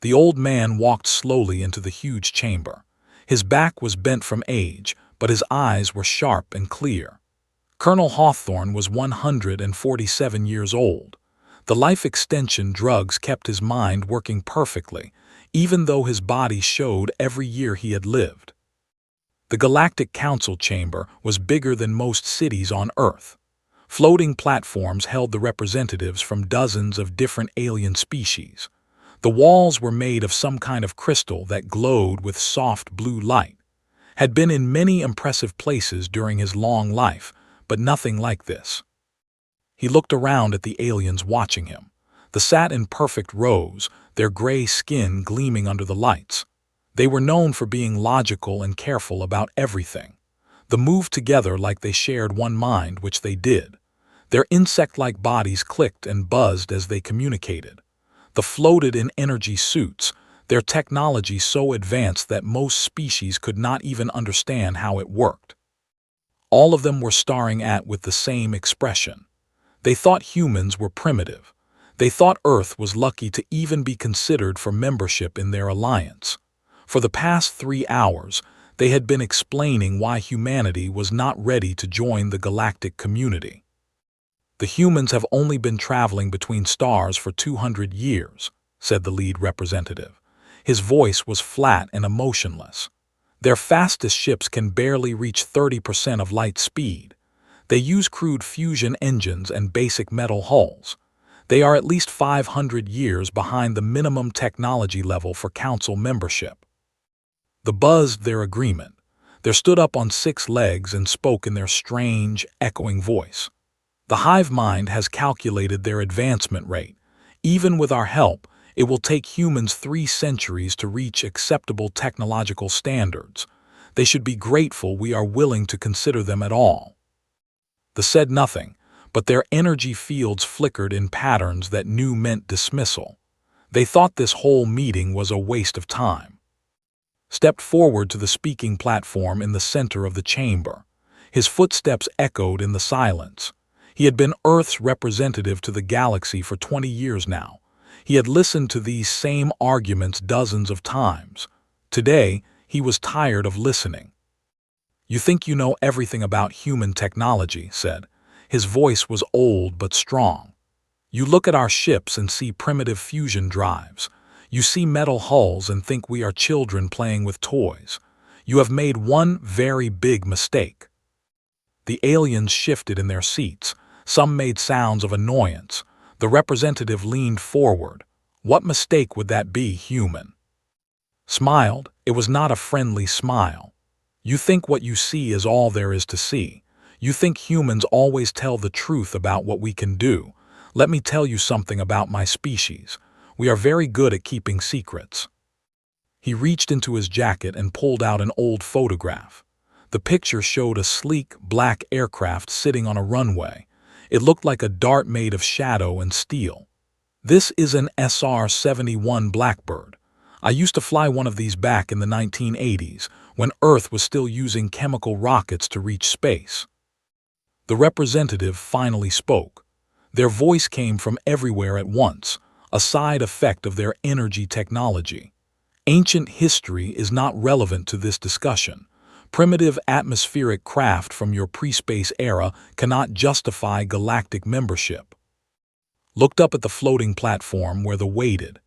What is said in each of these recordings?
The old man walked slowly into the huge chamber. His back was bent from age, but his eyes were sharp and clear. Colonel Hawthorne was 147 years old. The life extension drugs kept his mind working perfectly, even though his body showed every year he had lived. The Galactic Council chamber was bigger than most cities on Earth. Floating platforms held the representatives from dozens of different alien species. The walls were made of some kind of crystal that glowed with soft blue light. Had been in many impressive places during his long life, but nothing like this. He looked around at the aliens watching him. They sat in perfect rows, their gray skin gleaming under the lights. They were known for being logical and careful about everything. They moved together like they shared one mind, which they did. Their insect-like bodies clicked and buzzed as they communicated. They floated in energy suits, their technology so advanced that most species could not even understand how it worked. All of them were staring at with the same expression. They thought humans were primitive. They thought Earth was lucky to even be considered for membership in their alliance. For the past 3 hours, they had been explaining why humanity was not ready to join the galactic community. The humans have only been traveling between stars for 200 years, said the lead representative. His voice was flat and emotionless. Their fastest ships can barely reach 30% of light speed. They use crude fusion engines and basic metal hulls. They are at least 500 years behind the minimum technology level for council membership. They buzzed their agreement. They stood up on 6 legs and spoke in their strange, echoing voice. The hive mind has calculated their advancement rate. Even with our help, it will take humans 3 centuries to reach acceptable technological standards. They should be grateful we are willing to consider them at all. They said nothing, but their energy fields flickered in patterns that knew meant dismissal. They thought this whole meeting was a waste of time. Stepped forward to the speaking platform in the center of the chamber. His footsteps echoed in the silence. He had been Earth's representative to the galaxy for 20 years now. He had listened to these same arguments dozens of times. Today, he was tired of listening. "You think you know everything about human technology," said. His voice was old but strong. "You look at our ships and see primitive fusion drives. You see metal hulls and think we are children playing with toys. You have made one very big mistake." The aliens shifted in their seats. Some made sounds of annoyance. The representative leaned forward. "What mistake would that be, human?" Smiled. It was not a friendly smile. "You think what you see is all there is to see. You think humans always tell the truth about what we can do. Let me tell you something about my species. We are very good at keeping secrets." He reached into his jacket and pulled out an old photograph. The picture showed a sleek, black aircraft sitting on a runway. It looked like a dart made of shadow and steel. "This is an SR-71 BLACKBIRD. I used to fly one of these back in the 1980s, when Earth was still using chemical rockets to reach space." The representative finally spoke. Their voice came from everywhere at once, a side effect of their energy technology. "Ancient history is not relevant to this discussion. Primitive atmospheric craft from your pre-space era cannot justify galactic membership." Looked up at the floating platform where they waited.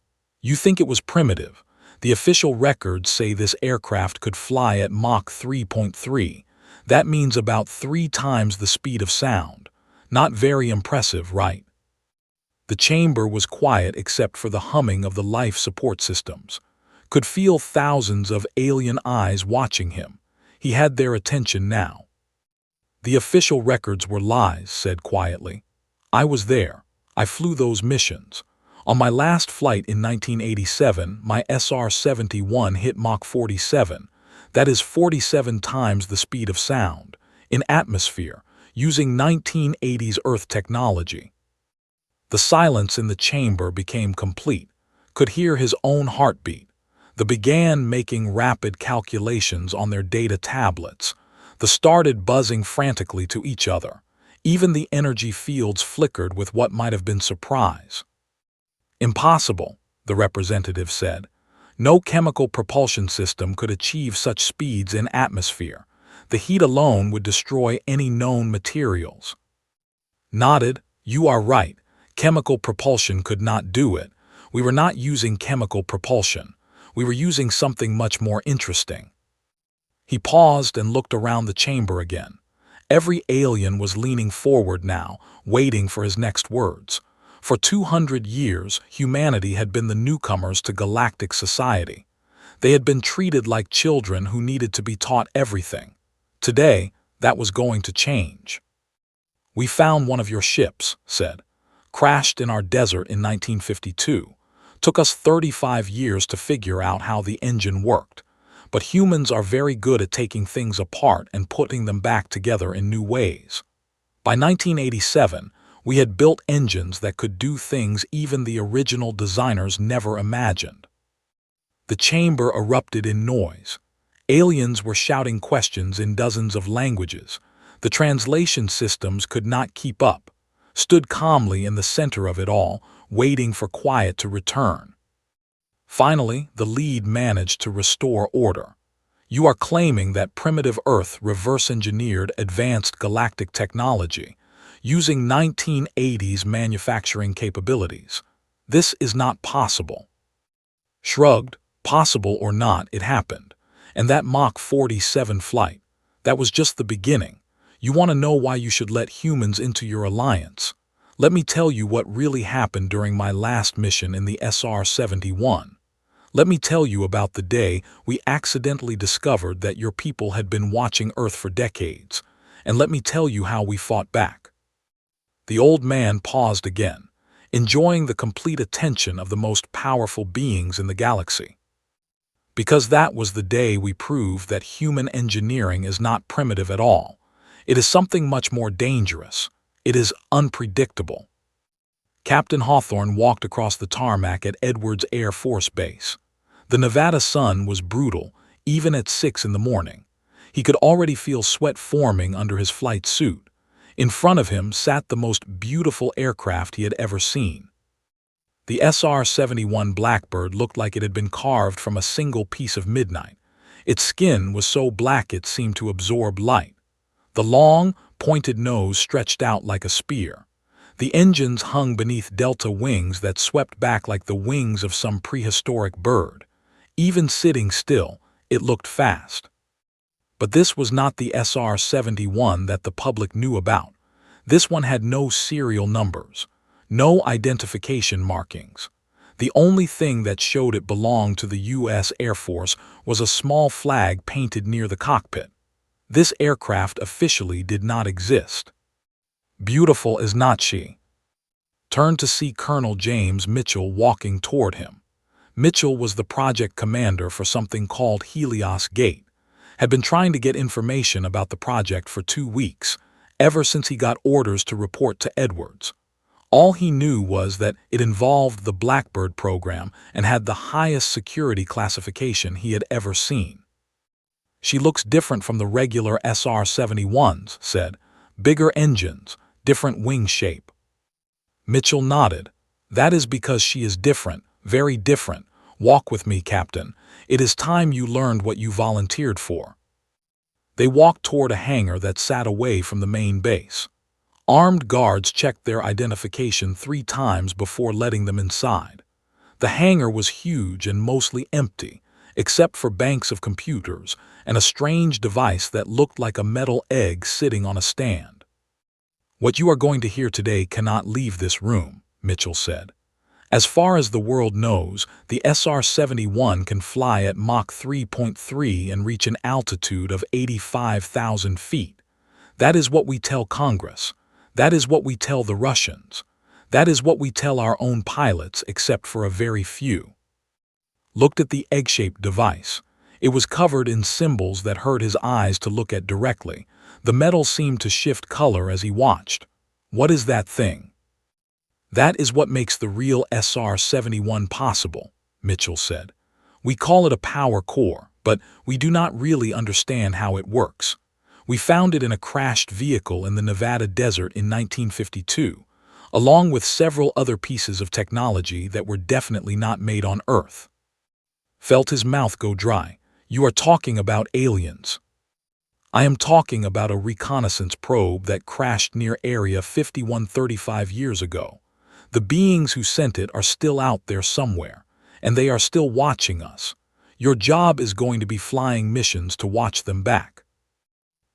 "You think it was primitive. The official records say this aircraft could fly at Mach 3.3. That means about 3 times the speed of sound. Not very impressive, right?" The chamber was quiet except for the humming of the life support systems. Could feel thousands of alien eyes watching him. He had their attention now. "The official records were lies," said quietly. "I was there. I flew those missions. On my last flight in 1987, my SR-71 hit Mach 47. That is 47 times the speed of sound, in atmosphere, using 1980s Earth technology." The silence in the chamber became complete. Could hear his own heartbeat. They began making rapid calculations on their data tablets. They started buzzing frantically to each other. Even the energy fields flickered with what might have been surprise. "Impossible. the representative said. No chemical propulsion system could achieve such speeds in atmosphere. The heat alone would destroy any known materials. Nodded. You are right. Chemical propulsion could not do it. We were not using chemical propulsion. We were using something much more interesting. He paused and looked around the chamber again. Every alien was leaning forward now, waiting for his next words. For 200 years, humanity had been the newcomers to galactic society. They had been treated like children who needed to be taught everything. Today, that was going to change. We found one of your ships, said. Crashed in our desert in 1952. Took us 35 years to figure out how the engine worked. But humans are very good at taking things apart and putting them back together in new ways. By 1987, we had built engines that could do things even the original designers never imagined. The chamber erupted in noise. Aliens were shouting questions in dozens of languages. The translation systems could not keep up, stood calmly in the center of it all, waiting for quiet to return. Finally, the lead managed to restore order. You are claiming that primitive Earth reverse-engineered advanced galactic technology, using 1980s manufacturing capabilities. This is not possible. Shrugged, possible or not, it happened. And that Mach 47 flight, that was just the beginning. You want to know why you should let humans into your alliance? Let me tell you what really happened during my last mission in the SR-71. Let me tell you about the day we accidentally discovered that your people had been watching Earth for decades. And let me tell you how we fought back. The old man paused again, enjoying the complete attention of the most powerful beings in the galaxy. Because that was the day we proved that human engineering is not primitive at all. It is something much more dangerous. It is unpredictable. Captain Hawthorne walked across the tarmac at Edwards Air Force Base. The Nevada sun was brutal, even at 6 in the morning. He could already feel sweat forming under his flight suit. In front of him sat the most beautiful aircraft he had ever seen. The SR-71 BLACKBIRD looked like it had been carved from a single piece of midnight. Its skin was so black it seemed to absorb light. The long, pointed nose stretched out like a spear. The engines hung beneath delta wings that swept back like the wings of some prehistoric bird. Even sitting still, it looked fast. But this was not the SR-71 that the public knew about. This one had no serial numbers, no identification markings. The only thing that showed it belonged to the U.S. Air Force was a small flag painted near the cockpit. This aircraft officially did not exist. Beautiful is not she? Turned to see Colonel James Mitchell walking toward him. Mitchell was the project commander for something called Helios Gate, had been trying to get information about the project for 2 weeks, ever since he got orders to report to Edwards. All he knew was that it involved the BLACKBIRD program and had the highest security classification he had ever seen. She looks different from the regular SR-71's, said. Bigger engines, different wing shape. Mitchell nodded. That is because she is different, very different. Walk with me, Captain. It is time you learned what you volunteered for. They walked toward a hangar that sat away from the main base. Armed guards checked their identification 3 times before letting them inside. The hangar was huge and mostly empty, except for banks of computers and a strange device that looked like a metal egg sitting on a stand. What you are going to hear today cannot leave this room, Mitchell said. As far as the world knows, the SR-71 can fly at Mach 3.3 and reach an altitude of 85,000 feet. That is what we tell Congress. That is what we tell the Russians. That is what we tell our own pilots, except for a very few. Looked at the egg-shaped device. It was covered in symbols that hurt his eyes to look at directly. The metal seemed to shift color as he watched. What is that thing? That is what makes the real SR-71 possible, Mitchell said. We call it a power core, but we do not really understand how it works. We found it in a crashed vehicle in the Nevada desert in 1952. along with several other pieces of technology that were definitely not made on Earth. Felt his mouth go dry. "You are talking about aliens." "I am talking about a reconnaissance probe that crashed near Area 51 35 years ago. The beings who sent it are still out there somewhere, and they are still watching us. Your job is going to be flying missions to watch them back."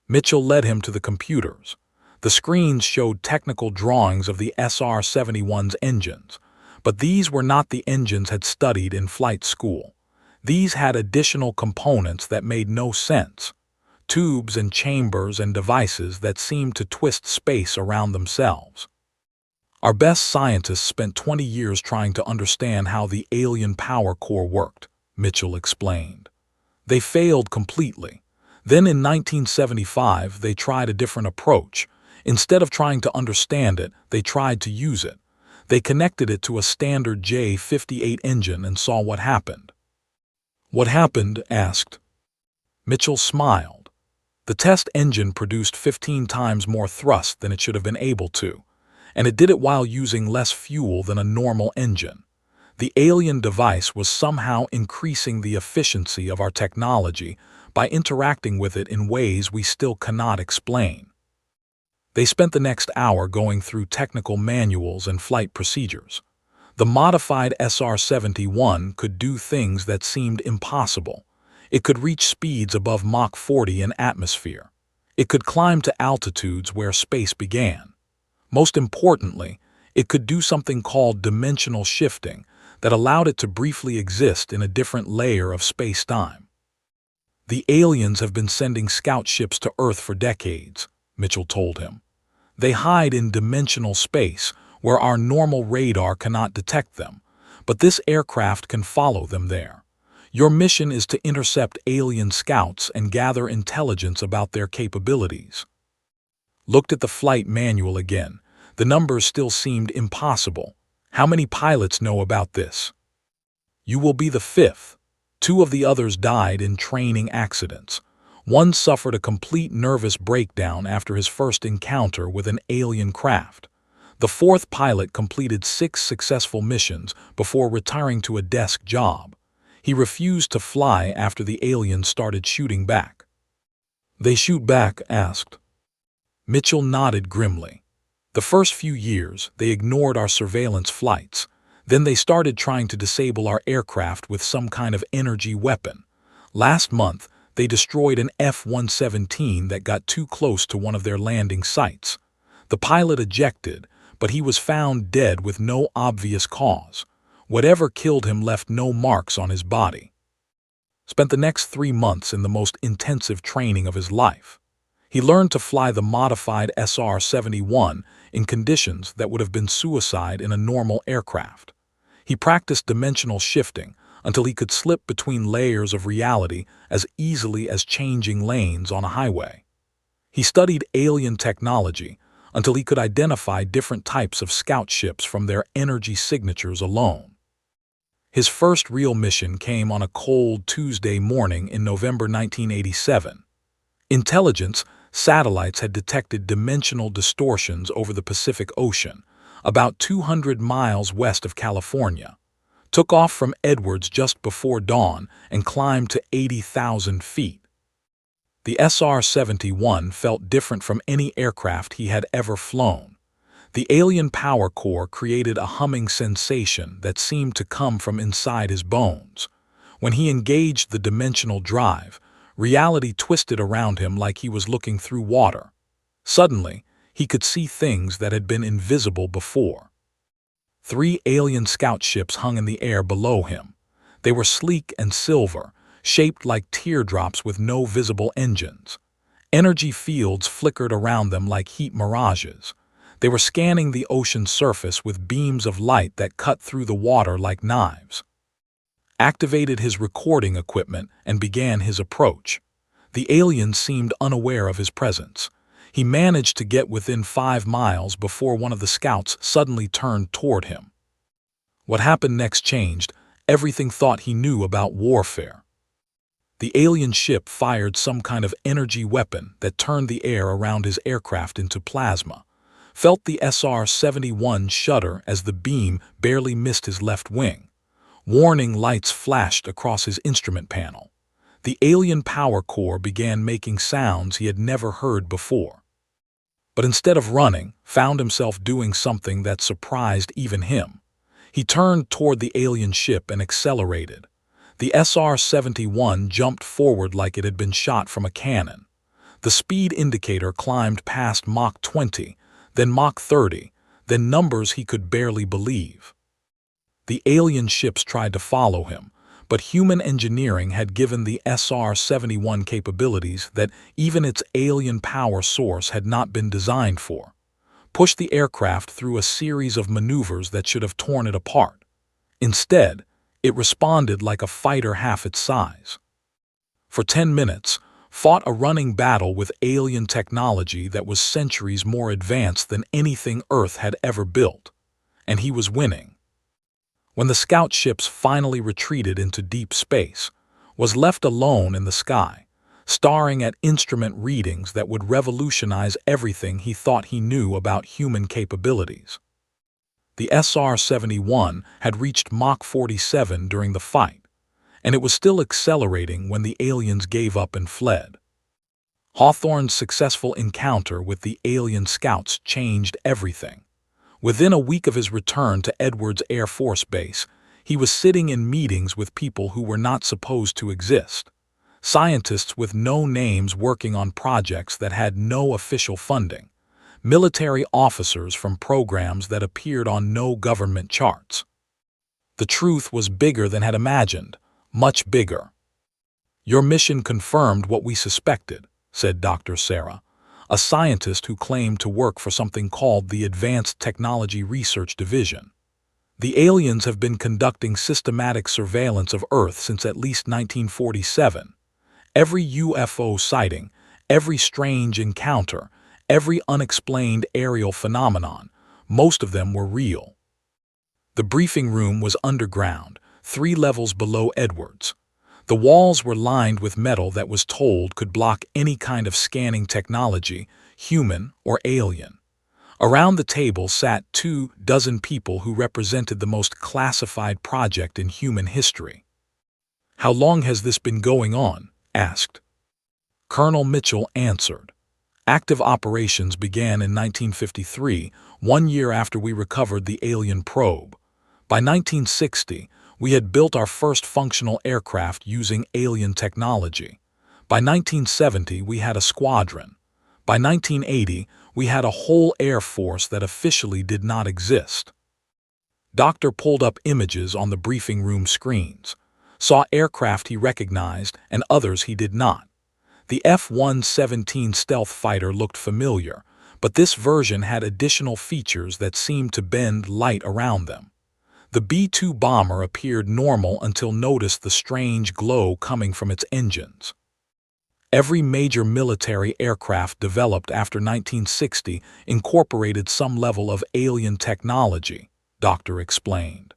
Mitchell led him to the computers. The screens showed technical drawings of the SR-71's engines, but these were not the engines had studied in flight school. These had additional components that made no sense. Tubes and chambers and devices that seemed to twist space around themselves. "Our best scientists spent 20 years trying to understand how the alien power core worked," Mitchell explained. "They failed completely. Then in 1975, they tried a different approach. Instead of trying to understand it, they tried to use it. They connected it to a standard J-58 engine and saw what happened." "What happened?" asked. Mitchell smiled. "The test engine produced 15 times more thrust than it should have been able to, and it did it while using less fuel than a normal engine. The alien device was somehow increasing the efficiency of our technology by interacting with it in ways we still cannot explain." They spent the next hour going through technical manuals and flight procedures. The modified SR-71 could do things that seemed impossible. It could reach speeds above Mach 40 in atmosphere. It could climb to altitudes where space began. Most importantly, it could do something called dimensional shifting that allowed it to briefly exist in a different layer of space-time. "The aliens have been sending scout ships to Earth for decades," Mitchell told him. "They hide in dimensional space where our normal radar cannot detect them, but this aircraft can follow them there. Your mission is to intercept alien scouts and gather intelligence about their capabilities." Looked at the flight manual again. The numbers still seemed impossible. "How many pilots know about this?" "You will be the fifth. 2 of the others died in training accidents. One suffered a complete nervous breakdown after his first encounter with an alien craft. The 4th pilot completed 6 successful missions before retiring to a desk job. He refused to fly after the aliens started shooting back." "They shoot back?" asked. Mitchell nodded grimly. "The first few years, they ignored our surveillance flights. Then they started trying to disable our aircraft with some kind of energy weapon. Last month, they destroyed an F-117 that got too close to one of their landing sites. The pilot ejected, but he was found dead with no obvious cause. Whatever killed him left no marks on his body. Spent the next 3 months in the most intensive training of his life. He learned to fly the modified SR-71 in conditions that would have been suicide in a normal aircraft. He practiced dimensional shifting until he could slip between layers of reality as easily as changing lanes on a highway. He studied alien technology until he could identify different types of scout ships from their energy signatures alone. His first real mission came on a cold Tuesday morning in November 1987. Intelligence satellites had detected dimensional distortions over the Pacific Ocean, about 200 miles west of California. Took off from Edwards just before dawn and climbed to 80,000 feet. The SR-71 felt different from any aircraft he had ever flown. The alien power core created a humming sensation that seemed to come from inside his bones. When he engaged the dimensional drive, reality twisted around him like he was looking through water. Suddenly, he could see things that had been invisible before. 3 alien scout ships hung in the air below him. They were sleek and silver, shaped like teardrops with no visible engines. Energy fields flickered around them like heat mirages. They were scanning the ocean's surface with beams of light that cut through the water like knives. Activated his recording equipment and began his approach. The alien seemed unaware of his presence. He managed to get within 5 miles before one of the scouts suddenly turned toward him. What happened next changed everything thought he knew about warfare. The alien ship fired some kind of energy weapon that turned the air around his aircraft into plasma. felt the SR-71 shudder as the beam barely missed his left wing. Warning lights flashed across his instrument panel. The alien power core began making sounds he had never heard before. But instead of running, found himself doing something that surprised even him. He turned toward the alien ship and accelerated. The SR-71 jumped forward like it had been shot from a cannon. The speed indicator climbed past Mach 20, then Mach 30, then numbers he could barely believe. The alien ships tried to follow him, but human engineering had given the SR-71 capabilities that even its alien power source had not been designed for. Pushed the aircraft through a series of maneuvers that should have torn it apart. Instead, it responded like a fighter half its size. For 10 minutes, fought a running battle with alien technology that was centuries more advanced than anything Earth had ever built. And he was winning. When the scout ships finally retreated into deep space, was left alone in the sky, staring at instrument readings that would revolutionize everything he thought he knew about human capabilities. The SR-71 had reached Mach 47 during the fight, and it was still accelerating when the aliens gave up and fled. Hawthorne's successful encounter with the alien scouts changed everything. Within a week of his return to Edwards Air Force Base, he was sitting in meetings with people who were not supposed to exist. Scientists with no names working on projects that had no official funding. Military officers from programs that appeared on no government charts. The truth was bigger than had imagined, much bigger. "Your mission confirmed what we suspected," said Dr. Sarah, a scientist who claimed to work for something called the Advanced Technology Research Division. "The aliens have been conducting systematic surveillance of Earth since at least 1947. Every UFO sighting, every strange encounter, every unexplained aerial phenomenon, most of them were real." The briefing room was underground, 3 levels below Edwards. The walls were lined with metal that was told could block any kind of scanning technology, human or alien. Around the table sat 24 people who represented the most classified project in human history. "How long has this been going on?" asked. Colonel Mitchell answered. "Active operations began in 1953, 1 year after we recovered the alien probe. By 1960, we had built our first functional aircraft using alien technology. By 1970, we had a squadron. By 1980, we had a whole air force that officially did not exist." Doctor pulled up images on the briefing room screens, saw aircraft he recognized and others he did not. The F-117 stealth fighter looked familiar, but this version had additional features that seemed to bend light around them. The B-2 bomber appeared normal until noticed the strange glow coming from its engines. Every major military aircraft developed after 1960 incorporated some level of alien technology, Doctor explained.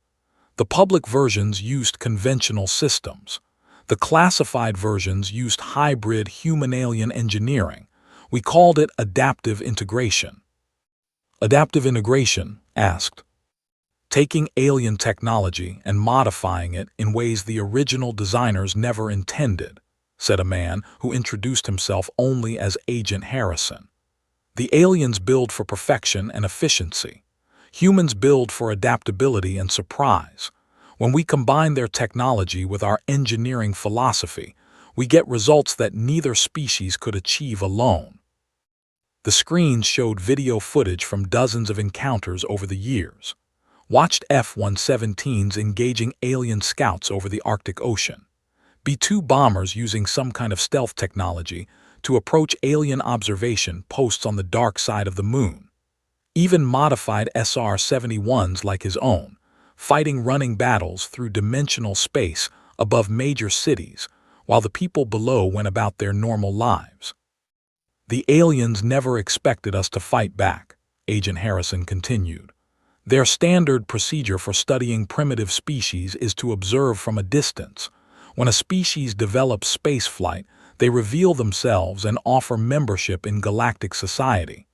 The public versions used conventional systems. The classified versions used hybrid human-alien engineering. We called it adaptive integration. "Adaptive integration?" asked. "Taking alien technology and modifying it in ways the original designers never intended," said a man who introduced himself only as Agent Harrison. "The aliens build for perfection and efficiency. Humans build for adaptability and surprise. When we combine their technology with our engineering philosophy, we get results that neither species could achieve alone." The screens showed video footage from dozens of encounters over the years. Watched F-117s engaging alien scouts over the Arctic Ocean. B-2 bombers using some kind of stealth technology to approach alien observation posts on the dark side of the moon. Even modified SR-71's like his own, fighting running battles through dimensional space above major cities, while the people below went about their normal lives. "The aliens never expected us to fight back," Agent Harrison continued. "Their standard procedure for studying primitive species is to observe from a distance. When a species develops spaceflight, they reveal themselves and offer membership in galactic society.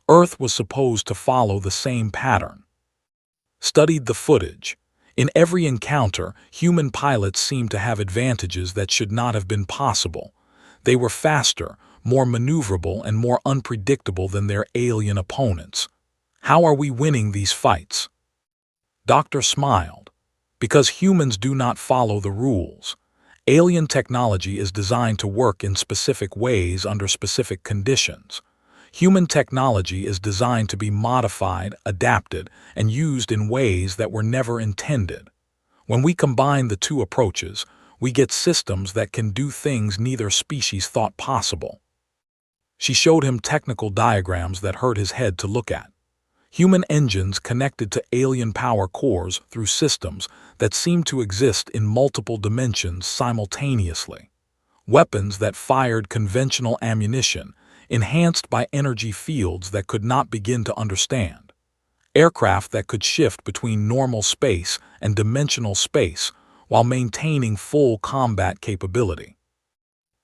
Earth was supposed to follow the same pattern. Studied the footage. In every encounter, human pilots seemed to have advantages that should not have been possible. They were faster, more maneuverable, and more unpredictable than their alien opponents. How are we winning these fights? Doctor smiled. Because humans do not follow the rules. Alien technology is designed to work in specific ways under specific conditions. Human technology is designed to be modified, adapted, and used in ways that were never intended. When we combine the two approaches, we get systems that can do things neither species thought possible. She showed him technical diagrams that hurt his head to look at. Human engines connected to alien power cores through systems that seemed to exist in multiple dimensions simultaneously. Weapons that fired conventional ammunition, enhanced by energy fields that could not begin to understand. Aircraft that could shift between normal space and dimensional space while maintaining full combat capability.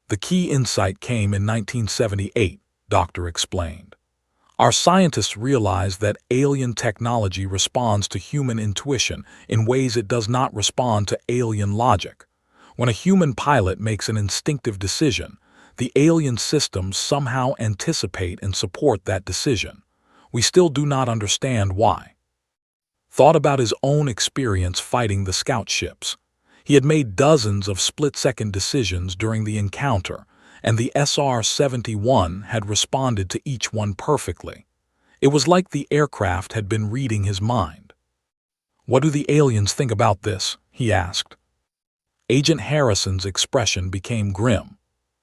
The key insight came in 1978, Doctor explained. Our scientists realized that alien technology responds to human intuition in ways it does not respond to alien logic. When a human pilot makes an instinctive decision, the alien systems somehow anticipate and support that decision. We still do not understand why. Thought about his own experience fighting the scout ships. He had made dozens of split-second decisions during the encounter, and the SR-71 had responded to each one perfectly. It was like the aircraft had been reading his mind. "What do the aliens think about this?" he asked. Agent Harrison's expression became grim.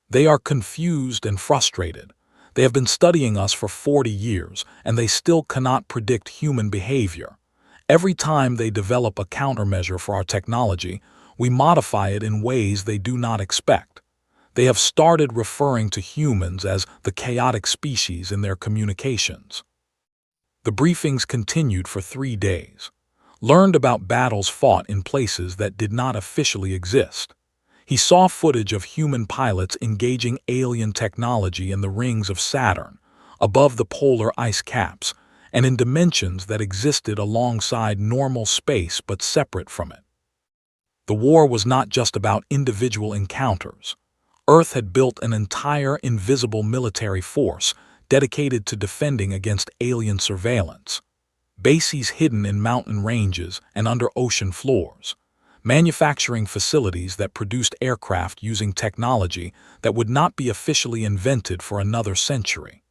"They are confused and frustrated. They have been studying us for 40 years, and they still cannot predict human behavior. Every time they develop a countermeasure for our technology, we modify it in ways they do not expect. They have started referring to humans as the chaotic species in their communications." The briefings continued for 3 days. Learned about battles fought in places that did not officially exist. He saw footage of human pilots engaging alien technology in the rings of Saturn, above the polar ice caps, and in dimensions that existed alongside normal space but separate from it. The war was not just about individual encounters. Earth had built an entire invisible military force dedicated to defending against alien surveillance. Bases hidden in mountain ranges and under ocean floors. Manufacturing facilities that produced aircraft using technology that would not be officially invented for another century.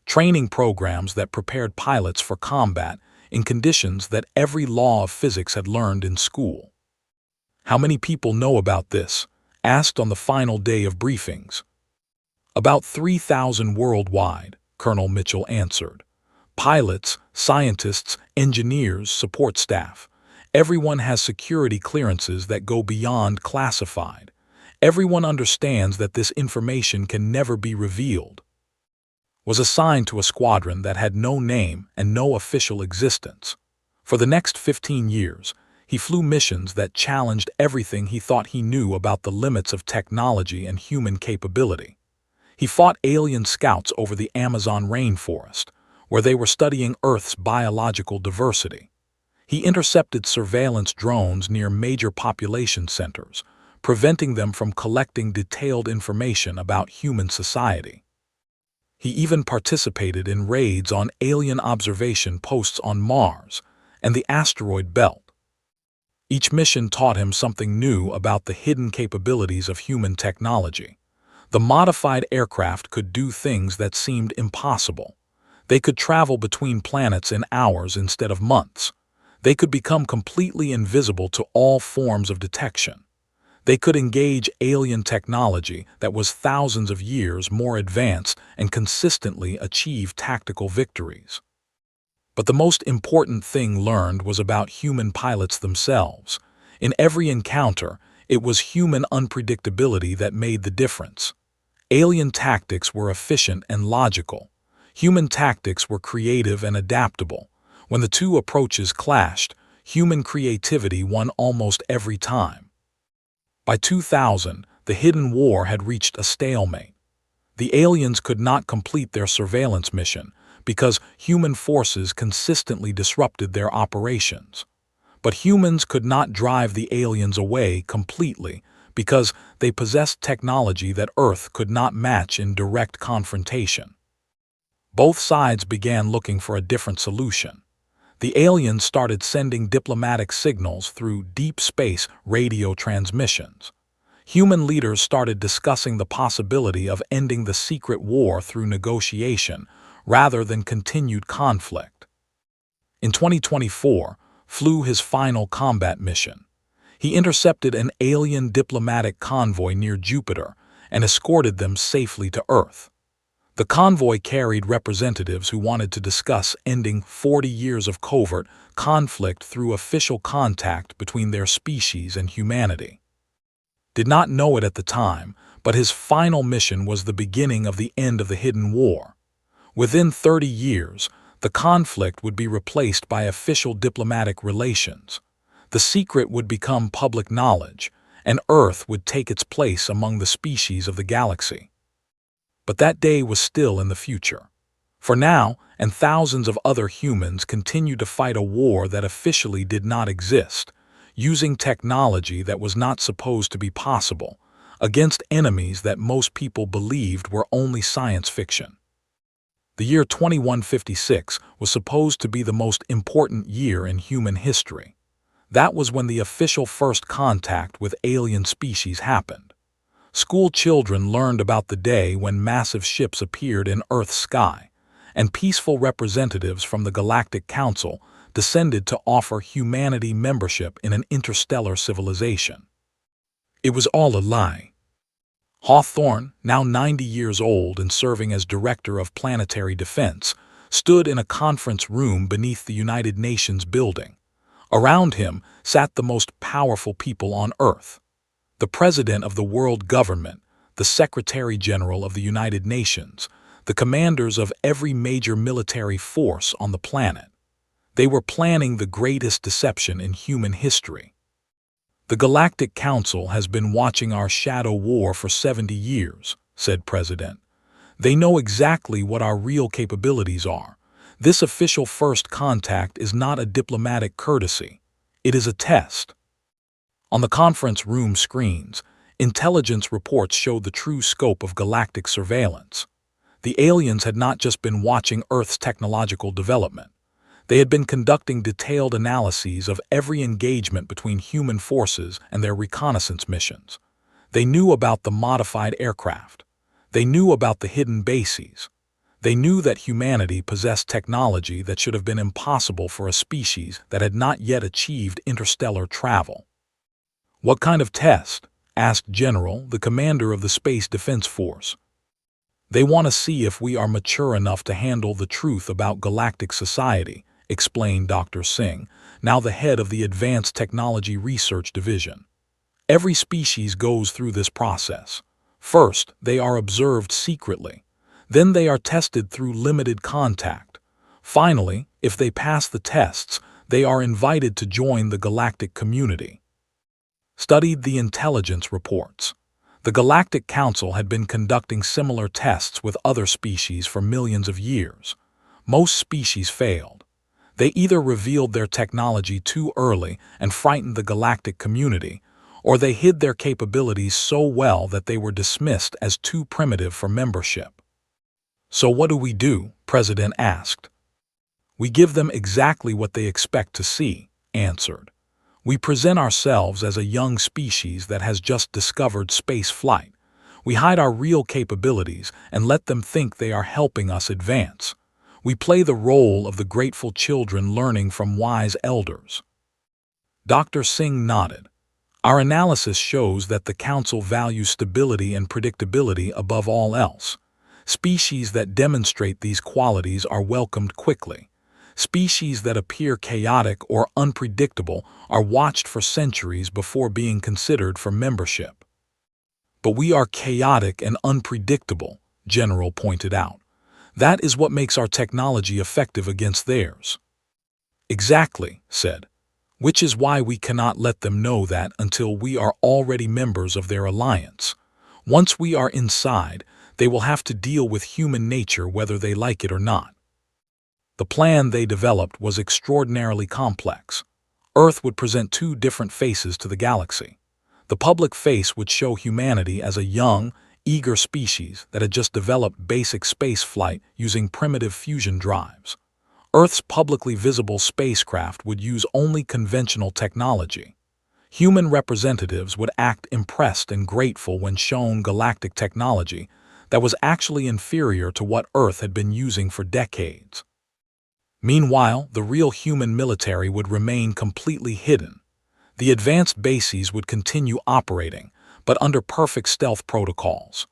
Training programs that prepared pilots for combat in conditions that every law of physics had learned in school. "How many people know about this?" asked on the final day of briefings. "About 3,000 worldwide," Colonel Mitchell answered. "Pilots, scientists, engineers, support staff. Everyone has security clearances that go beyond classified. Everyone understands that this information can never be revealed." Was assigned to a squadron that had no name and no official existence. For the next 15 years, he flew missions that challenged everything he thought he knew about the limits of technology and human capability. He fought alien scouts over the Amazon rainforest, where they were studying Earth's biological diversity. He intercepted surveillance drones near major population centers, preventing them from collecting detailed information about human society. He even participated in raids on alien observation posts on Mars and the asteroid belt. Each mission taught him something new about the hidden capabilities of human technology. The modified aircraft could do things that seemed impossible. They could travel between planets in hours instead of months. They could become completely invisible to all forms of detection. They could engage alien technology that was thousands of years more advanced and consistently achieve tactical victories. But the most important thing learned was about human pilots themselves. In every encounter, it was human unpredictability that made the difference. Alien tactics were efficient and logical. Human tactics were creative and adaptable. When the two approaches clashed, human creativity won almost every time. By 2000, the hidden war had reached a stalemate. The aliens could not complete their surveillance mission because human forces consistently disrupted their operations. But humans could not drive the aliens away completely because they possessed technology that Earth could not match in direct confrontation. Both sides began looking for a different solution. The aliens started sending diplomatic signals through deep space radio transmissions. Human leaders started discussing the possibility of ending the secret war through negotiation rather than continued conflict. In 2024, flew his final combat mission. He intercepted an alien diplomatic convoy near Jupiter and escorted them safely to Earth. The convoy carried representatives who wanted to discuss ending 40 years of covert conflict through official contact between their species and humanity. Did not know it at the time, but his final mission was the beginning of the end of the hidden war. Within 30 years, the conflict would be replaced by official diplomatic relations. The secret would become public knowledge, and Earth would take its place among the species of the galaxy. But that day was still in the future. For now, and thousands of other humans continued to fight a war that officially did not exist, using technology that was not supposed to be possible, against enemies that most people believed were only science fiction. The year 2156 was supposed to be the most important year in human history. That was when the official first contact with alien species happened. School children learned about the day when massive ships appeared in Earth's sky, and peaceful representatives from the Galactic Council descended to offer humanity membership in an interstellar civilization. It was all a lie. Hawthorne, now 90 years old and serving as Director of Planetary Defense, stood in a conference room beneath the United Nations building. Around him sat the most powerful people on Earth: the President of the World Government, the Secretary General of the United Nations, the commanders of every major military force on the planet. They were planning the greatest deception in human history. "The Galactic Council has been watching our shadow war for 70 years, said President. They know exactly what our real capabilities are. This official first contact is not a diplomatic courtesy. It is a test." On the conference room screens, intelligence reports showed the true scope of galactic surveillance. The aliens had not just been watching Earth's technological development. They had been conducting detailed analyses of every engagement between human forces and their reconnaissance missions. They knew about the modified aircraft. They knew about the hidden bases. They knew that humanity possessed technology that should have been impossible for a species that had not yet achieved interstellar travel. "What kind of test?" asked General, the commander of the Space Defense Force. "They want to see if we are mature enough to handle the truth about galactic society," explained Dr. Singh, now the head of the Advanced Technology Research Division. "Every species goes through this process. First, they are observed secretly. Then they are tested through limited contact. Finally, if they pass the tests, they are invited to join the galactic community." Studied the intelligence reports. The Galactic Council had been conducting similar tests with other species for millions of years. Most species failed. They either revealed their technology too early and frightened the galactic community, or they hid their capabilities so well that they were dismissed as too primitive for membership. "So what do we do?" President asked. "We give them exactly what they expect to see," answered. "We present ourselves as a young species that has just discovered space flight. We hide our real capabilities and let them think they are helping us advance. We play the role of the grateful children learning from wise elders." Dr. Singh nodded. "Our analysis shows that the Council values stability and predictability above all else. Species that demonstrate these qualities are welcomed quickly. Species that appear chaotic or unpredictable are watched for centuries before being considered for membership." "But we are chaotic and unpredictable," General pointed out. "That is what makes our technology effective against theirs." "Exactly," said. "Which is why we cannot let them know that until we are already members of their alliance. Once we are inside, they will have to deal with human nature whether they like it or not." The plan they developed was extraordinarily complex. Earth would present two different faces to the galaxy. The public face would show humanity as a young, eager species that had just developed basic space flight using primitive fusion drives. Earth's publicly visible spacecraft would use only conventional technology. Human representatives would act impressed and grateful when shown galactic technology that was actually inferior to what Earth had been using for decades. Meanwhile, the real human military would remain completely hidden. The advanced bases would continue operating, but under perfect stealth protocols.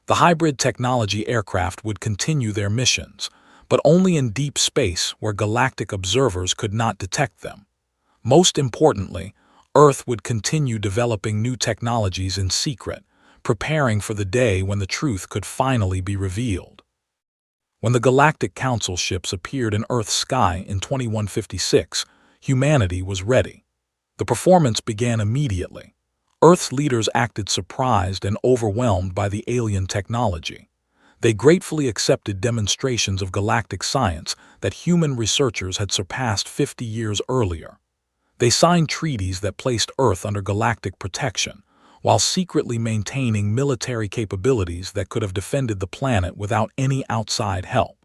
The hybrid technology aircraft would continue their missions, but only in deep space where galactic observers could not detect them. Most importantly, Earth would continue developing new technologies in secret, preparing for the day when the truth could finally be revealed. When the Galactic Council ships appeared in Earth's sky in 2156, humanity was ready. The performance began immediately. Earth's leaders acted surprised and overwhelmed by the alien technology. They gratefully accepted demonstrations of galactic science that human researchers had surpassed 50 years earlier. They signed treaties that placed Earth under galactic protection, while secretly maintaining military capabilities that could have defended the planet without any outside help.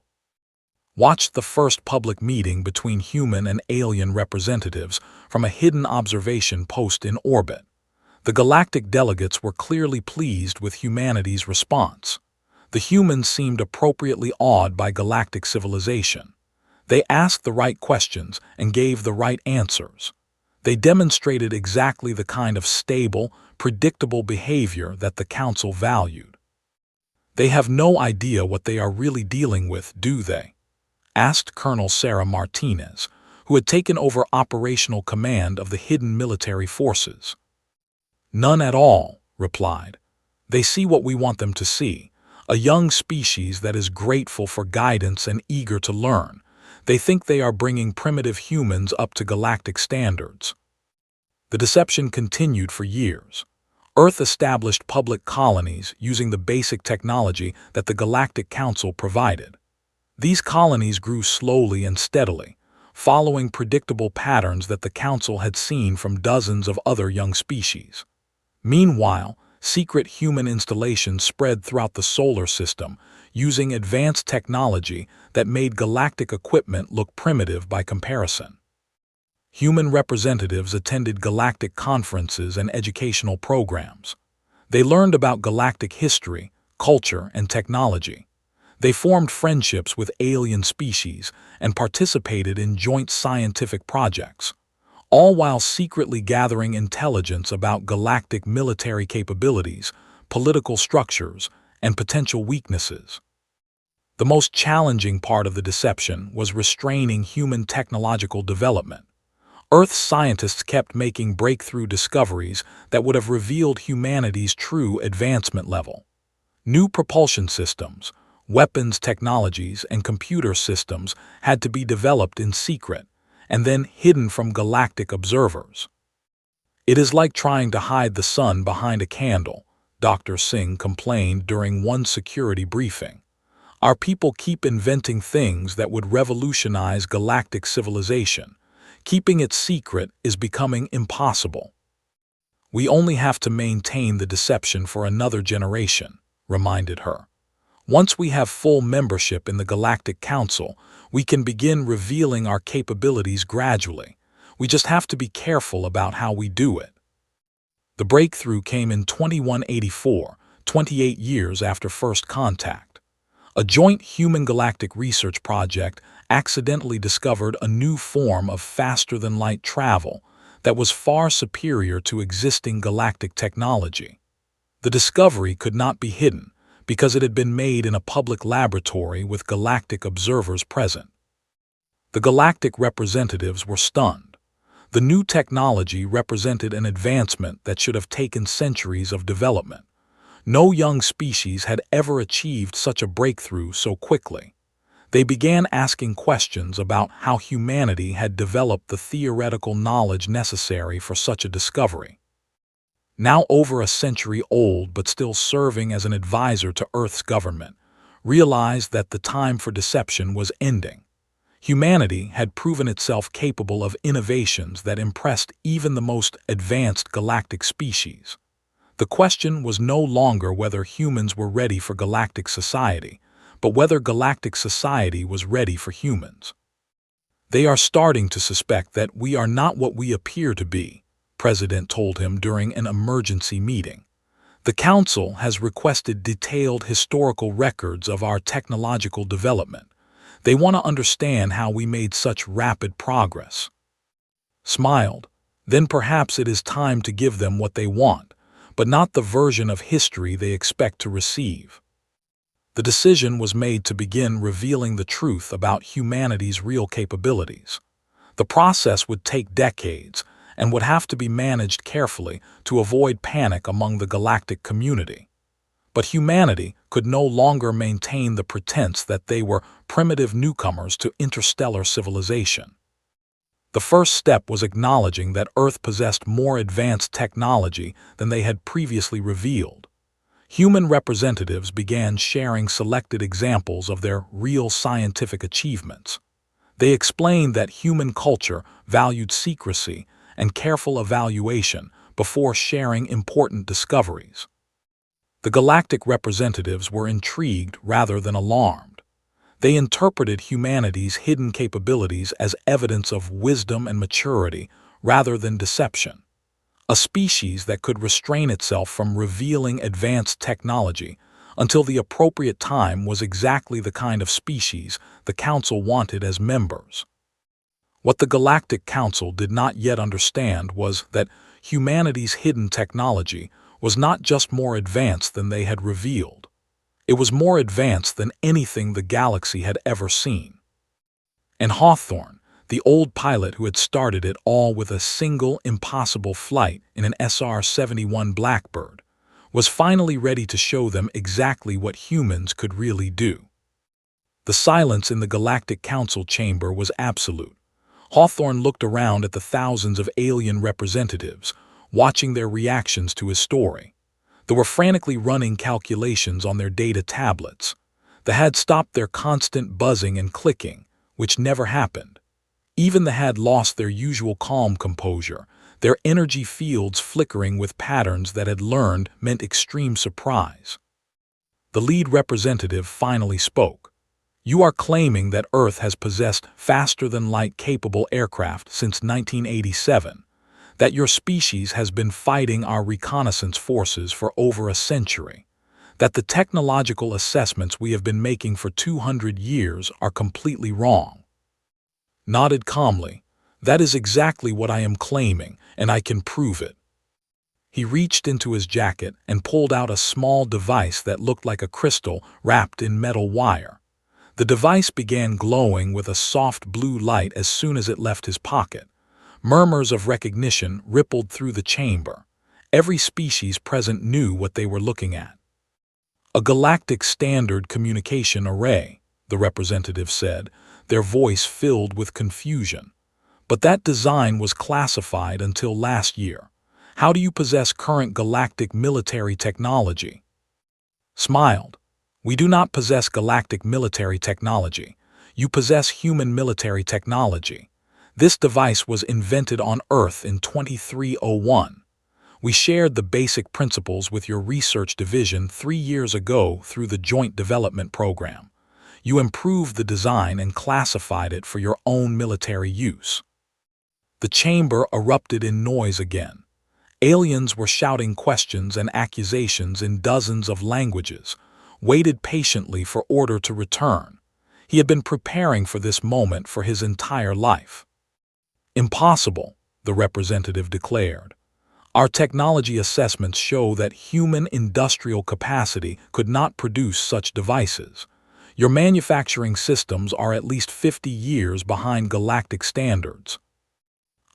Watched the first public meeting between human and alien representatives from a hidden observation post in orbit. The galactic delegates were clearly pleased with humanity's response. The humans seemed appropriately awed by galactic civilization. They asked the right questions and gave the right answers. They demonstrated exactly the kind of stable, predictable behavior that the Council valued. "They have no idea what they are really dealing with, do they?" asked Colonel Sarah Martinez, who had taken over operational command of the hidden military forces. "None at all," replied. "They see what we want them to see, a young species that is grateful for guidance and eager to learn. They think they are bringing primitive humans up to galactic standards." The deception continued for years. Earth established public colonies using the basic technology that the Galactic Council provided. These colonies grew slowly and steadily, following predictable patterns that the Council had seen from dozens of other young species. Meanwhile, secret human installations spread throughout the solar system, using advanced technology that made galactic equipment look primitive by comparison. Human representatives attended galactic conferences and educational programs. They learned about galactic history, culture, and technology. They formed friendships with alien species and participated in joint scientific projects, all while secretly gathering intelligence about galactic military capabilities, political structures, and potential weaknesses. The most challenging part of the deception was restraining human technological development. Earth's scientists kept making breakthrough discoveries that would have revealed humanity's true advancement level. New propulsion systems, weapons technologies, and computer systems had to be developed in secret, and then hidden from galactic observers. "It is like trying to hide the sun behind a candle," Dr. Singh complained during one security briefing. "Our people keep inventing things that would revolutionize galactic civilization. Keeping it secret is becoming impossible." "We only have to maintain the deception for another generation," reminded her. "Once we have full membership in the Galactic Council, we can begin revealing our capabilities gradually. We just have to be careful about how we do it." The breakthrough came in 2184, 28 years after first contact. A joint human galactic research project accidentally discovered a new form of faster-than-light travel that was far superior to existing galactic technology. The discovery could not be hidden because it had been made in a public laboratory with galactic observers present. The galactic representatives were stunned. The new technology represented an advancement that should have taken centuries of development. No young species had ever achieved such a breakthrough so quickly. They began asking questions about how humanity had developed the theoretical knowledge necessary for such a discovery. Now over a century old but still serving as an advisor to Earth's government, realized that the time for deception was ending. Humanity had proven itself capable of innovations that impressed even the most advanced galactic species. The question was no longer whether humans were ready for galactic society, but whether galactic society was ready for humans. "They are starting to suspect that we are not what we appear to be," President told him during an emergency meeting. "The Council has requested detailed historical records of our technological development. They want to understand how we made such rapid progress." Smiled. "Then perhaps it is time to give them what they want, but not the version of history they expect to receive." The decision was made to begin revealing the truth about humanity's real capabilities. The process would take decades and would have to be managed carefully to avoid panic among the galactic community. But humanity could no longer maintain the pretense that they were primitive newcomers to interstellar civilization. The first step was acknowledging that Earth possessed more advanced technology than they had previously revealed. Human representatives began sharing selected examples of their real scientific achievements. They explained that human culture valued secrecy and careful evaluation before sharing important discoveries. The galactic representatives were intrigued rather than alarmed. They interpreted humanity's hidden capabilities as evidence of wisdom and maturity rather than deception. A species that could restrain itself from revealing advanced technology until the appropriate time was exactly the kind of species the Council wanted as members. What the Galactic Council did not yet understand was that humanity's hidden technology was not just more advanced than they had revealed. It was more advanced than anything the galaxy had ever seen. And Hawthorne, the old pilot who had started it all with a single impossible flight in an SR-71 BLACKBIRD, was finally ready to show them exactly what humans could really do. The silence in the Galactic Council chamber was absolute. Hawthorne looked around at the thousands of alien representatives, watching their reactions to his story. They were frantically running calculations on their data tablets. They had stopped their constant buzzing and clicking, which never happened. Even they had lost their usual calm composure, their energy fields flickering with patterns that had learned meant extreme surprise. The lead representative finally spoke. "You are claiming that Earth has possessed faster-than-light capable aircraft since 1987, that your species has been fighting our reconnaissance forces for over a century, that the technological assessments we have been making for 200 years are completely wrong." Nodded calmly. "That is exactly what I am claiming, and I can prove it." He reached into his jacket and pulled out a small device that looked like a crystal wrapped in metal wire. The device began glowing with a soft blue light as soon as it left his pocket. Murmurs of recognition rippled through the chamber. Every species present knew what they were looking at. "A galactic standard communication array," the representative said, their voice filled with confusion. "But that design was classified until last year. How do you possess current galactic military technology?" Smiled. "We do not possess galactic military technology. You possess human military technology. This device was invented on Earth in 2301. We shared the basic principles with your research division 3 years ago through the Joint Development Program. You improved the design and classified it for your own military use." The chamber erupted in noise again. Aliens were shouting questions and accusations in dozens of languages, waited patiently for order to return. He had been preparing for this moment for his entire life. "Impossible," the representative declared. "Our technology assessments show that human industrial capacity could not produce such devices. Your manufacturing systems are at least 50 years behind galactic standards."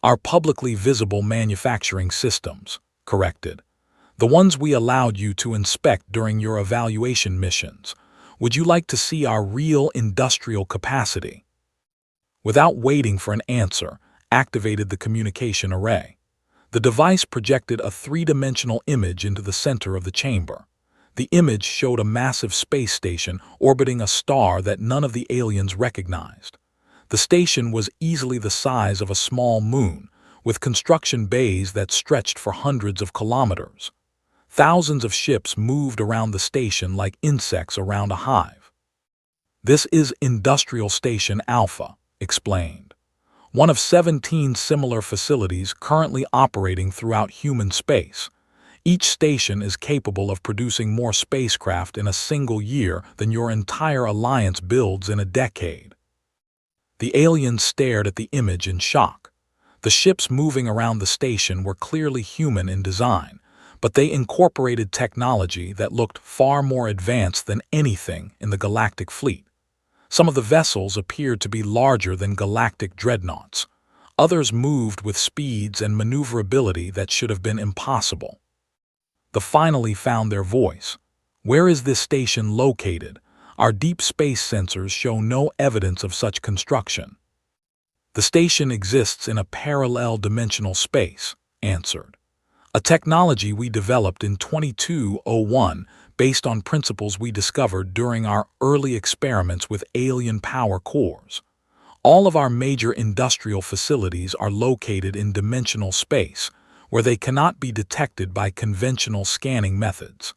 "Our publicly visible manufacturing systems," corrected. "The ones we allowed you to inspect during your evaluation missions. Would you like to see our real industrial capacity?" Without waiting for an answer, activated the communication array. The device projected a three-dimensional image into the center of the chamber. The image showed a massive space station orbiting a star that none of the aliens recognized. The station was easily the size of a small moon, with construction bays that stretched for hundreds of kilometers. Thousands of ships moved around the station like insects around a hive. "This is Industrial Station Alpha," explained. "One of 17 similar facilities currently operating throughout human space. Each station is capable of producing more spacecraft in a single year than your entire alliance builds in a decade." The aliens stared at the image in shock. The ships moving around the station were clearly human in design, but they incorporated technology that looked far more advanced than anything in the galactic fleet. Some of the vessels appeared to be larger than galactic dreadnoughts. Others moved with speeds and maneuverability that should have been impossible. They finally found their voice. "Where is this station located? Our deep space sensors show no evidence of such construction." "The station exists in a parallel dimensional space," answered. "A technology we developed in 2201 based on principles we discovered during our early experiments with alien power cores. All of our major industrial facilities are located in dimensional space, where they cannot be detected by conventional scanning methods."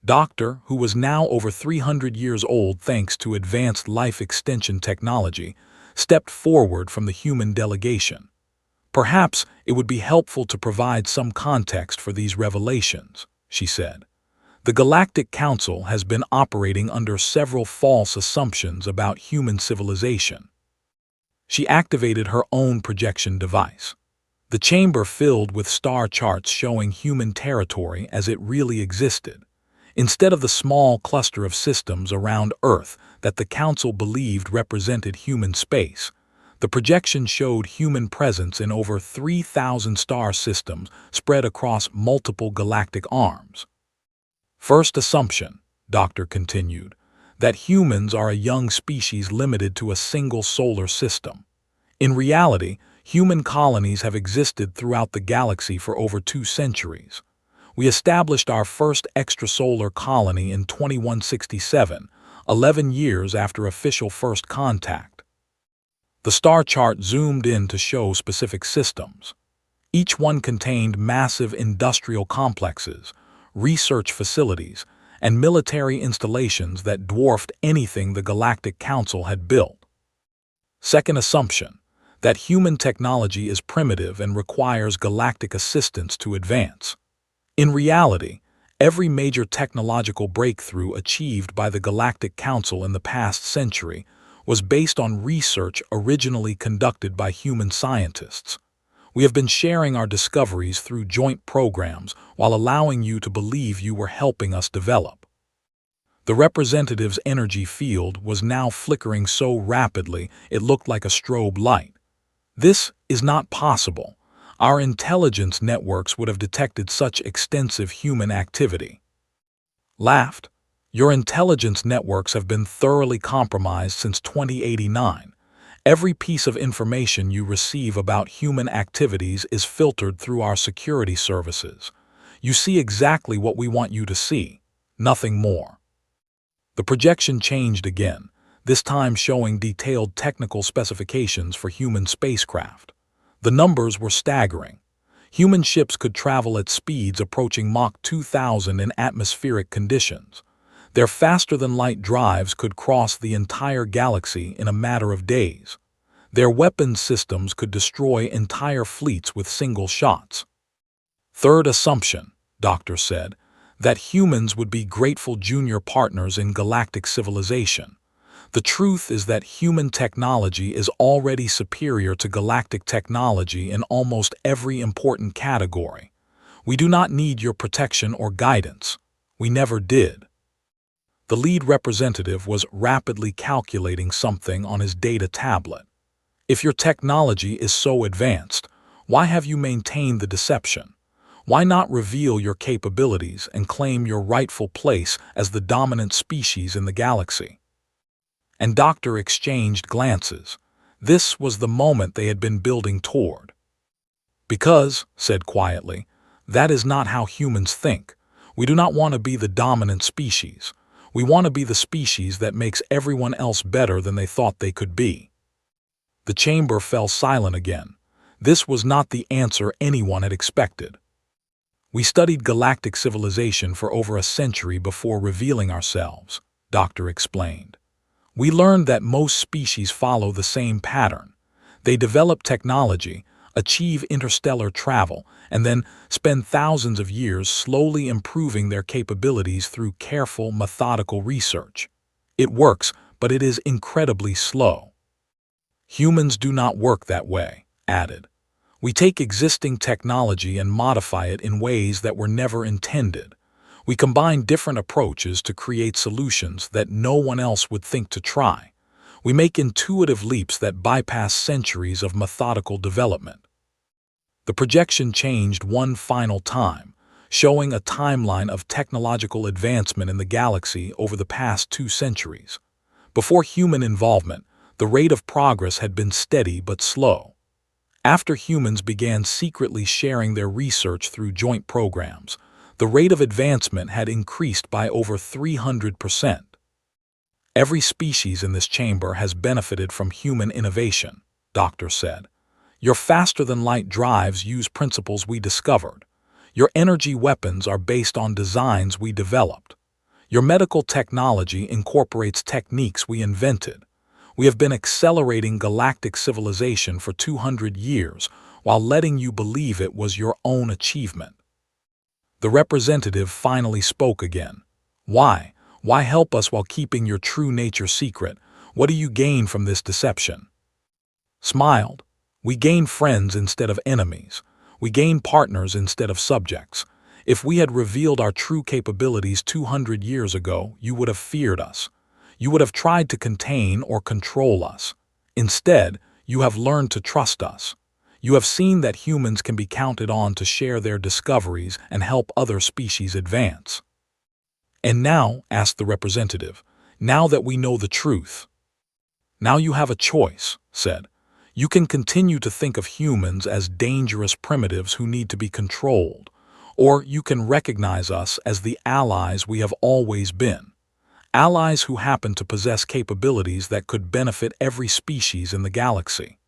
Doctor, who was now over 300 years old thanks to advanced life extension technology, stepped forward from the human delegation. "Perhaps it would be helpful to provide some context for these revelations," she said. "The Galactic Council has been operating under several false assumptions about human civilization." She activated her own projection device. The chamber filled with star charts showing human territory as it really existed, instead of the small cluster of systems around Earth that the Council believed represented human space. The projection showed human presence in over 3,000 star systems spread across multiple galactic arms. "First assumption," Doctor continued, "that humans are a young species limited to a single solar system. In reality, human colonies have existed throughout the galaxy for over 2 centuries. We established our first extrasolar colony in 2167, 11 years after official first contact." The star chart zoomed in to show specific systems. Each one contained massive industrial complexes, research facilities, and military installations that dwarfed anything the Galactic Council had built. Second assumption, that human technology is primitive and requires galactic assistance to advance. In reality, every major technological breakthrough achieved by the Galactic Council in the past century was based on research originally conducted by human scientists. We have been sharing our discoveries through joint programs while allowing you to believe you were helping us develop. The representative's energy field was now flickering so rapidly it looked like a strobe light. "This is not possible. Our intelligence networks would have detected such extensive human activity." Laughed. "Your intelligence networks have been thoroughly compromised since 2089. Every piece of information you receive about human activities is filtered through our security services. You see exactly what we want you to see, nothing more." The projection changed again, this time showing detailed technical specifications for human spacecraft. The numbers were staggering. Human ships could travel at speeds approaching Mach 2000 in atmospheric conditions. Their faster-than-light drives could cross the entire galaxy in a matter of days. Their weapons systems could destroy entire fleets with single shots. Third assumption, Doctor said, that humans would be grateful junior partners in galactic civilization. The truth is that human technology is already superior to galactic technology in almost every important category. We do not need your protection or guidance. We never did. The lead representative was rapidly calculating something on his data tablet. If your technology is so advanced, why have you maintained the deception? Why not reveal your capabilities and claim your rightful place as the dominant species in the galaxy? And Doctor exchanged glances. This was the moment they had been building toward. "Because," said quietly, "that is not how humans think. We do not want to be the dominant species. We want to be the species that makes everyone else better than they thought they could be." The chamber fell silent again. This was not the answer anyone had expected. "We studied galactic civilization for over a century before revealing ourselves," Doctor explained. "We learned that most species follow the same pattern. They develop technology, achieve interstellar travel, and then spend thousands of years slowly improving their capabilities through careful, methodical research. It works, but it is incredibly slow. Humans do not work that way," added. "We take existing technology and modify it in ways that were never intended. We combine different approaches to create solutions that no one else would think to try. We make intuitive leaps that bypass centuries of methodical development." The projection changed one final time, showing a timeline of technological advancement in the galaxy over the past 2 centuries. Before human involvement, the rate of progress had been steady but slow. After humans began secretly sharing their research through joint programs, the rate of advancement had increased by over 300%. "Every species in this chamber has benefited from human innovation," Doctor said. "Your faster-than-light drives use principles we discovered. Your energy weapons are based on designs we developed. Your medical technology incorporates techniques we invented. We have been accelerating galactic civilization for 200 years while letting you believe it was your own achievement." The representative finally spoke again. "Why? Why help us while keeping your true nature secret? What do you gain from this deception?" Smiled. "We gain friends instead of enemies. We gain partners instead of subjects. If we had revealed our true capabilities 200 years ago, you would have feared us. You would have tried to contain or control us. Instead, you have learned to trust us. You have seen that humans can be counted on to share their discoveries and help other species advance." "And now," asked the representative, "now that we know the truth." "Now you have a choice," said. "You can continue to think of humans as dangerous primitives who need to be controlled, or you can recognize us as the allies we have always been. Allies who happen to possess capabilities that could benefit every species in the galaxy."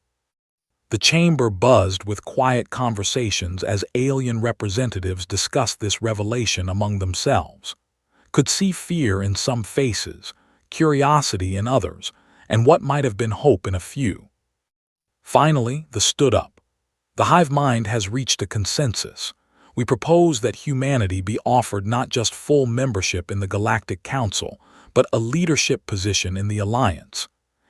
The chamber buzzed with quiet conversations as alien representatives discussed this revelation among themselves. Could see fear in some faces, curiosity in others, and what might have been hope in a few. Finally, they stood up. "The hive mind has reached a consensus. We propose that humanity be offered not just full membership in the Galactic Council, but a leadership position in the Alliance.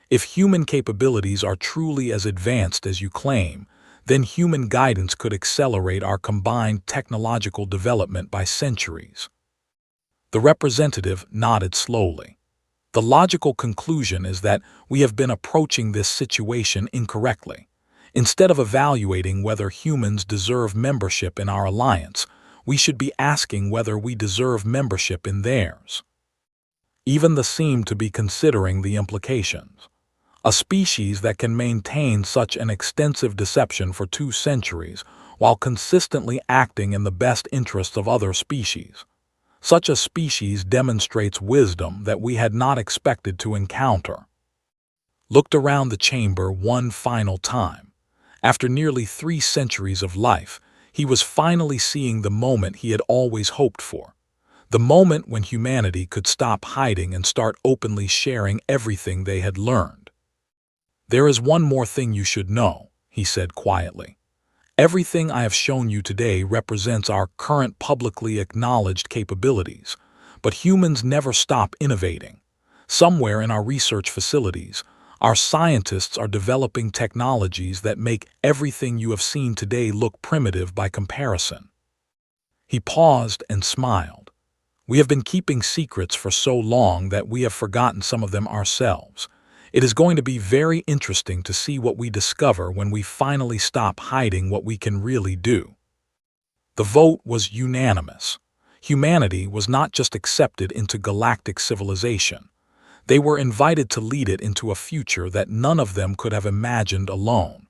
If human capabilities are truly as advanced as you claim, then human guidance could accelerate our combined technological development by centuries." The representative nodded slowly. "The logical conclusion is that we have been approaching this situation incorrectly. Instead of evaluating whether humans deserve membership in our alliance, we should be asking whether we deserve membership in theirs." Even they seemed to be considering the implications. A species that can maintain such an extensive deception for 2 centuries while consistently acting in the best interests of other species. Such a species demonstrates wisdom that we had not expected to encounter. Looked around the chamber one final time. After nearly 3 centuries of life, he was finally seeing the moment he had always hoped for. The moment when humanity could stop hiding and start openly sharing everything they had learned. "There is one more thing you should know," he said quietly. "Everything I have shown you today represents our current publicly acknowledged capabilities, but humans never stop innovating. Somewhere in our research facilities, our scientists are developing technologies that make everything you have seen today look primitive by comparison." He paused and smiled. "We have been keeping secrets for so long that we have forgotten some of them ourselves. It is going to be very interesting to see what we discover when we finally stop hiding what we can really do." The vote was unanimous. Humanity was not just accepted into galactic civilization. They were invited to lead it into a future that none of them could have imagined alone.